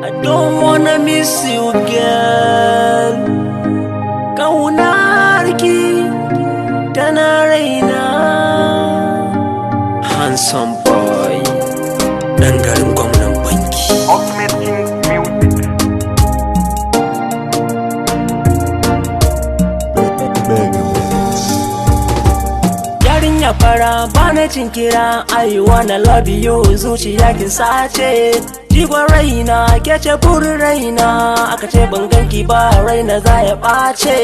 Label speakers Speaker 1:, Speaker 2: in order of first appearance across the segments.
Speaker 1: I don't wanna miss you, girl. Ƙaunarki tana raina. Handsome boy, ɗan garin gwamnan banki.
Speaker 2: Ultimate King Music.
Speaker 1: Yarinya fara bana cin kira, I wanna love you, zuciya kin sace. Jigon raina kece burin raina, aka ce ban ganki ba raina za ya ɓace.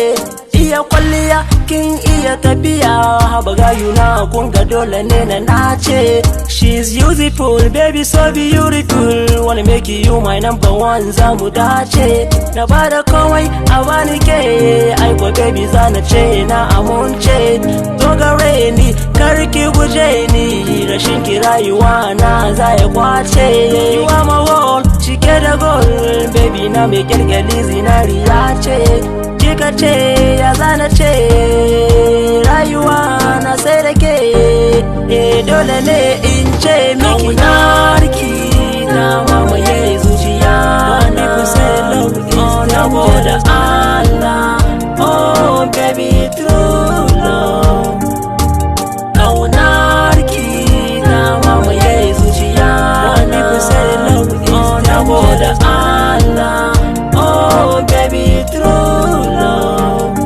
Speaker 1: Iya kwalliya kin iya tafiya, haba gayuna kun ga dole ne na nace. She's beautiful, baby so beautiful, wanna make you my number one, za mu dace. Na bada komai a bani ke, aiko baby zana ce na amunce. Dogare ni karki guje ni, rashin ki rayuwa na za ya kwace. You are my world, cike da gold, baby na mai kyalkyali zinariya ce. Kika ce ya zana ce rayuwa na sai da ke, dole ne in ce miki narki na mamaye zuciya na. Na gode Allah, oh baby true love. Ƙaunarki na mamaye zuciya na. Na gode Allah, oh baby true love.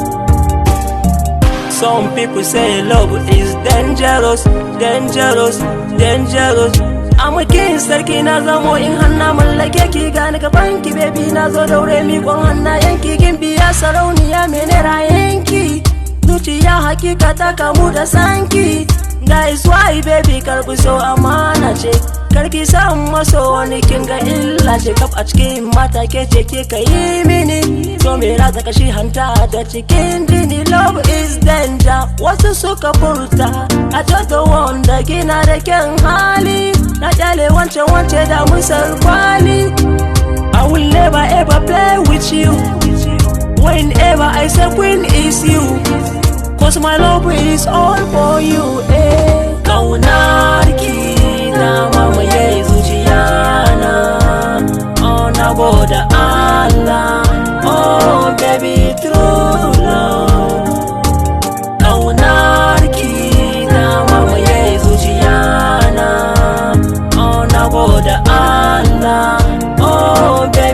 Speaker 1: Some people say love is dangerous, dangerous, dangerous. I'm a king, sarki na zamo in hanna mallake ki, gani gaban ki baby na zo daure miƙon hannayenki. Kin biya sarauniya mene rayenki, zuciya hakika ta kamu da sanki. That is why baby karbi so amana ce, karki san maso wani kin ga illa ce. Kaf a cikin mata ke ce ke ka yi mini, so me ratsa kashi hanta da cikin jini. Love is danger, wasu suka furta, I just the one da gina da kyan hali. Na kyale wance da musar kwali. I will never ever play with you, whenever I say queen is you, cause my love is all for you. Ƙaunarki na mamaye zuciya na. Oh na gode Allah, oh baby true love. Ƙaunarki na mamaye zuciya na. Oh na gode Allah, oh baby